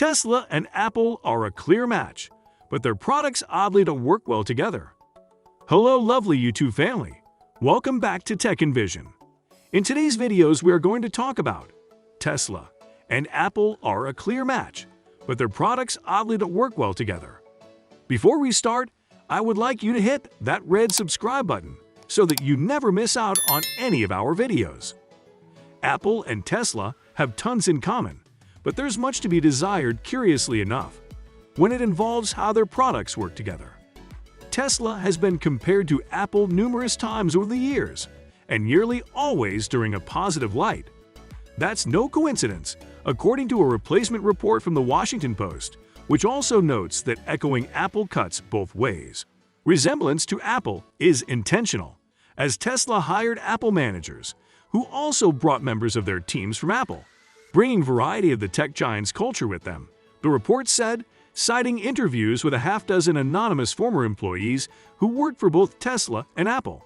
Tesla and Apple are a clear match, but their products oddly don't work well together. Hello lovely YouTube family, welcome back to Tech and Vision. In today's videos we are going to talk about Tesla and Apple are a clear match, but their products oddly don't work well together. Before we start, I would like you to hit that red subscribe button so that you never miss out on any of our videos. Apple and Tesla have tons in common, but there's much to be desired curiously enough when it involves how their products work together. Tesla has been compared to Apple numerous times over the years, and nearly always during a positive light. That's no coincidence, according to a replacement report from the Washington Post, which also notes that echoing Apple cuts both ways. Resemblance to Apple is intentional, as Tesla hired Apple managers, who also brought members of their teams from Apple, bringing variety of the tech giant's culture with them, the report said, citing interviews with a half-dozen anonymous former employees who worked for both Tesla and Apple.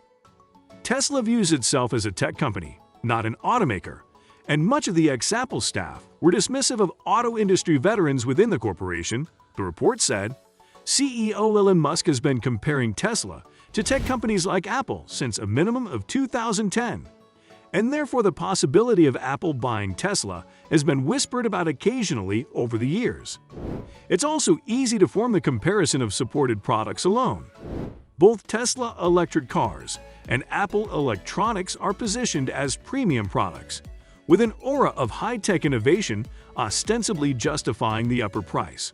Tesla views itself as a tech company, not an automaker, and much of the ex-Apple staff were dismissive of auto industry veterans within the corporation, the report said. CEO Elon Musk has been comparing Tesla to tech companies like Apple since a minimum of 2010. And therefore the possibility of Apple buying Tesla has been whispered about occasionally over the years. It's also easy to form the comparison of supported products alone. Both Tesla electric cars and Apple electronics are positioned as premium products, with an aura of high-tech innovation ostensibly justifying the upper price.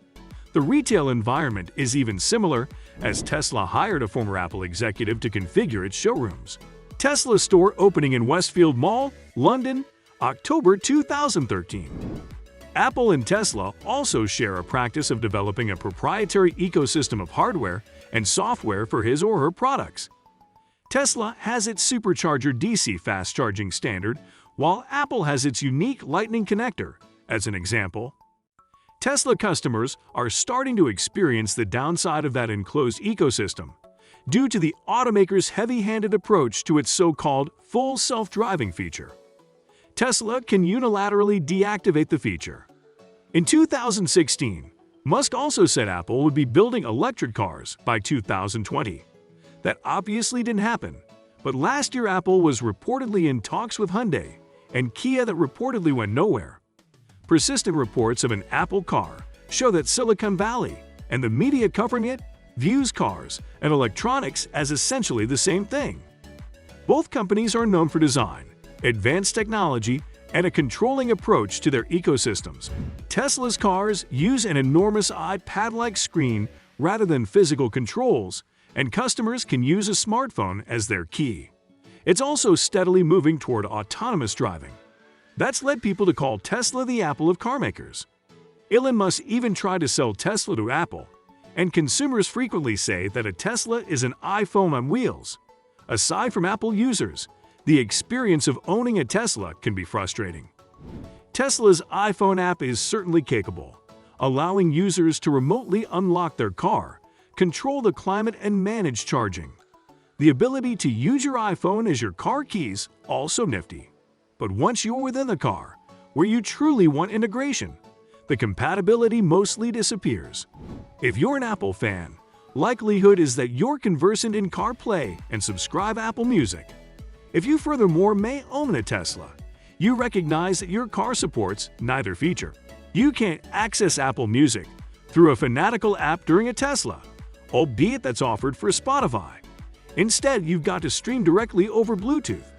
The retail environment is even similar, as Tesla hired a former Apple executive to configure its showrooms. Tesla store opening in Westfield Mall, London, October 2013. Apple and Tesla also share a practice of developing a proprietary ecosystem of hardware and software for his or her products. Tesla has its supercharger DC fast charging standard, while Apple has its unique Lightning connector. As an example, Tesla customers are starting to experience the downside of that enclosed ecosystem, due to the automaker's heavy-handed approach to its so-called full self-driving feature. Tesla can unilaterally deactivate the feature. In 2016, Musk also said Apple would be building electric cars by 2020. That obviously didn't happen, but last year Apple was reportedly in talks with Hyundai and Kia that reportedly went nowhere. Persistent reports of an Apple car show that Silicon Valley and the media covering it views cars and electronics as essentially the same thing. Both companies are known for design, advanced technology, and a controlling approach to their ecosystems. Tesla's cars use an enormous iPad-like screen rather than physical controls, and customers can use a smartphone as their key. It's also steadily moving toward autonomous driving. That's led people to call Tesla the Apple of carmakers. Elon Musk even tried to sell Tesla to Apple, and consumers frequently say that a Tesla is an iPhone on wheels. Aside from Apple users, the experience of owning a Tesla can be frustrating. Tesla's iPhone app is certainly capable, allowing users to remotely unlock their car, control the climate, and manage charging. The ability to use your iPhone as your car keys also nifty. But once you're within the car, where you truly want integration, the compatibility mostly disappears. If you're an Apple fan, likelihood is that you're conversant in CarPlay and subscribe Apple Music. If you furthermore may own a Tesla, you recognize that your car supports neither feature. You can't access Apple Music through a fanatical app during a Tesla, albeit that's offered for Spotify. Instead, you've got to stream directly over Bluetooth.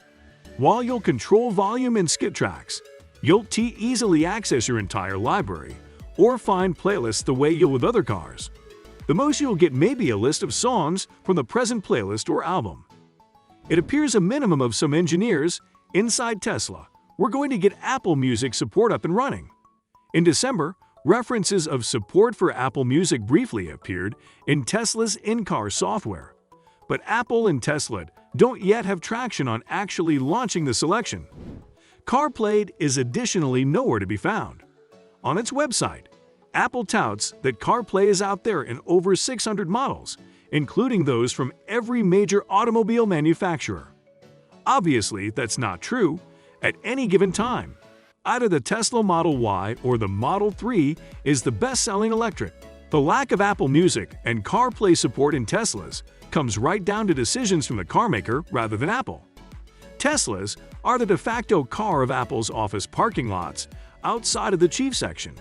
While you'll control volume and skip tracks, you'll easily access your entire library or find playlists the way you'll with other cars. The most you'll get may be a list of songs from the present playlist or album. It appears a minimum of some engineers inside Tesla were going to get Apple Music support up and running. In December, references of support for Apple Music briefly appeared in Tesla's in-car software. But Apple and Tesla don't yet have traction on actually launching the selection. CarPlay is additionally nowhere to be found. On its website, Apple touts that CarPlay is out there in over 600 models, including those from every major automobile manufacturer. Obviously, that's not true at any given time. Either the Tesla Model Y or the Model 3 is the best-selling electric. The lack of Apple Music and CarPlay support in Teslas comes right down to decisions from the carmaker rather than Apple. Teslas are the de facto car of Apple's office parking lots outside of the chief section,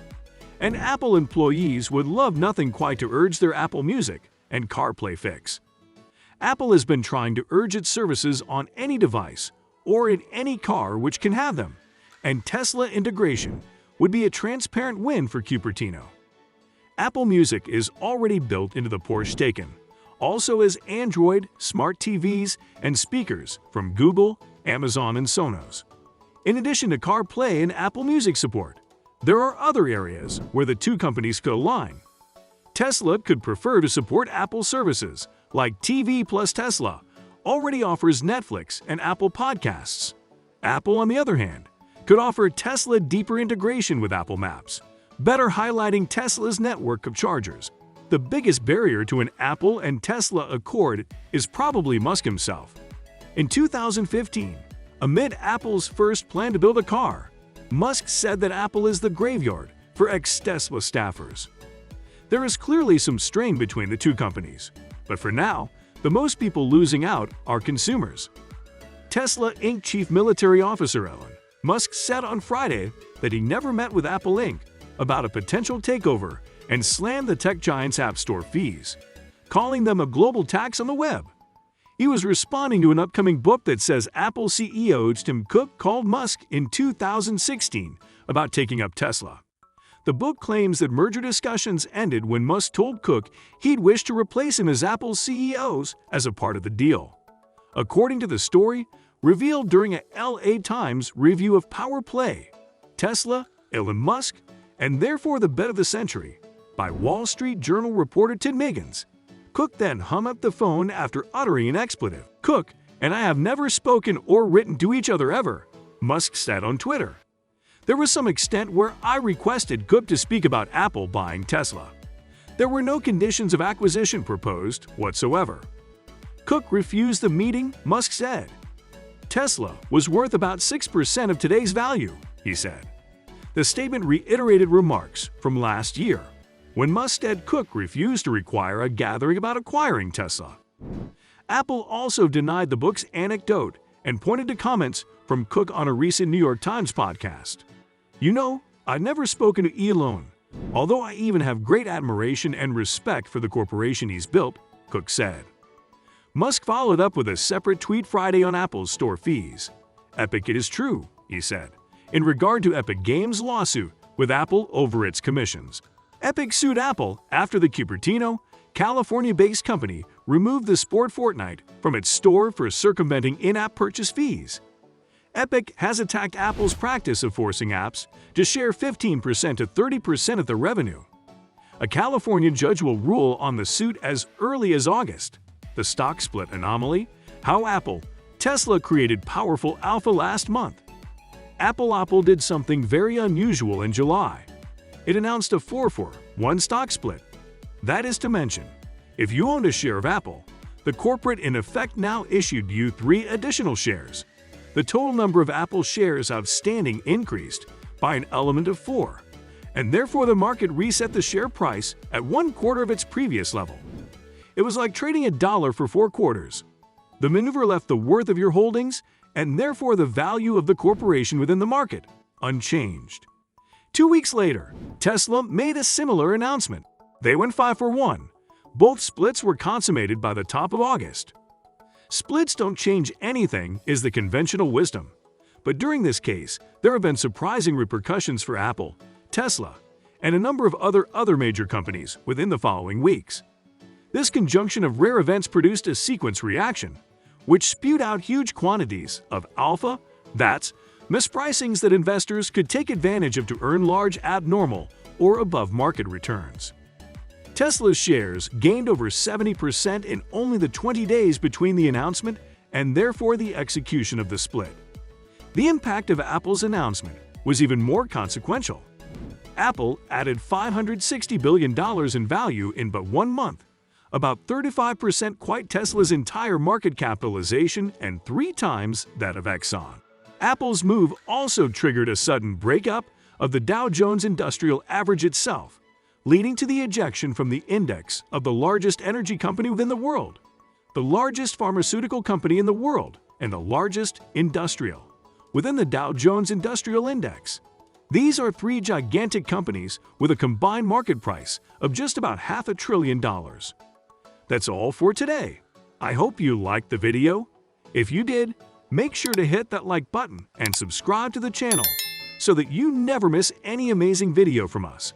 and Apple employees would love nothing quite to urge their Apple Music and CarPlay fix. Apple has been trying to urge its services on any device or in any car which can have them, and Tesla integration would be a transparent win for Cupertino. Apple Music is already built into the Porsche Taycan, also as Android, smart TVs, and speakers from Google, Amazon, and Sonos. In addition to CarPlay and Apple Music support, there are other areas where the two companies could align. Tesla could prefer to support Apple services, like TV plus Tesla already offers Netflix and Apple Podcasts. Apple, on the other hand, could offer Tesla deeper integration with Apple Maps, better highlighting Tesla's network of chargers. The biggest barrier to an Apple and Tesla accord is probably Musk himself. In 2015, amid Apple's first plan to build a car, Musk said that Apple is the graveyard for ex-Tesla staffers. There is clearly some strain between the two companies, but for now, the most people losing out are consumers. Tesla Inc. Chief Military Officer Elon Musk said on Friday that he never met with Apple Inc. about a potential takeover and slammed the tech giant's App Store fees, calling them a global tax on the web. He was responding to an upcoming book that says Apple CEO Tim Cook called Musk in 2016 about taking up Tesla. The book claims that merger discussions ended when Musk told Cook he'd wish to replace him as Apple's CEO as a part of the deal. According to the story, revealed during a LA Times review of Power Play, Tesla, Elon Musk, and therefore the bet of the century, by Wall Street Journal reporter Tim Miggins, Cook then hung up the phone after uttering an expletive. Cook and I have never spoken or written to each other ever, Musk said on Twitter. There was some extent where I requested Cook to speak about Apple buying Tesla. There were no conditions of acquisition proposed whatsoever. Cook refused the meeting, Musk said. Tesla was worth about 6% of today's value, he said. The statement reiterated remarks from last year, when Musk said Cook refused to require a gathering about acquiring Tesla. Apple also denied the book's anecdote and pointed to comments from Cook on a recent New York Times podcast. You know, I've never spoken to Elon, although I even have great admiration and respect for the corporation he's built, Cook said. Musk followed up with a separate tweet Friday on Apple's store fees. Epic it is true, he said, in regard to Epic Games' lawsuit with Apple over its commissions. Epic sued Apple after the Cupertino, California-based company removed the sport Fortnite from its store for circumventing in-app purchase fees. Epic has attacked Apple's practice of forcing apps to share 15% to 30% of their revenue. A California judge will rule on the suit as early as August. The stock split anomaly, how Apple, Tesla created powerful alpha last month. Apple did something very unusual in July. It announced a 4-for-1 stock split. That is to mention, if you owned a share of Apple, the corporate in effect now issued you 3 additional shares. The total number of Apple shares outstanding increased by an element of 4, and therefore the market reset the share price at 1/4 of its previous level. It was like trading $1 for 4 quarters. The maneuver left the worth of your holdings, and therefore the value of the corporation within the market, unchanged. 2 weeks later, Tesla made a similar announcement. They went 5-for-1. Both splits were consummated by the top of August. Splits don't change anything is the conventional wisdom. But during this case, there have been surprising repercussions for Apple, Tesla, and a number of other major companies within the following weeks. This conjunction of rare events produced a sequence reaction, which spewed out huge quantities of alpha, VATs, mispricings that investors could take advantage of to earn large abnormal or above-market returns. Tesla's shares gained over 70% in only the 20 days between the announcement and therefore the execution of the split. The impact of Apple's announcement was even more consequential. Apple added $560 billion in value in but 1 month, about 35% quite Tesla's entire market capitalization and 3 times that of Exxon. Apple's move also triggered a sudden breakup of the Dow Jones Industrial Average itself, leading to the ejection from the index of the largest energy company within the world, the largest pharmaceutical company in the world, and the largest industrial within the Dow Jones Industrial Index. These are three gigantic companies with a combined market price of just about $500 billion. That's all for today. I hope you liked the video. If you did, make sure to hit that like button and subscribe to the channel so that you never miss any amazing video from us.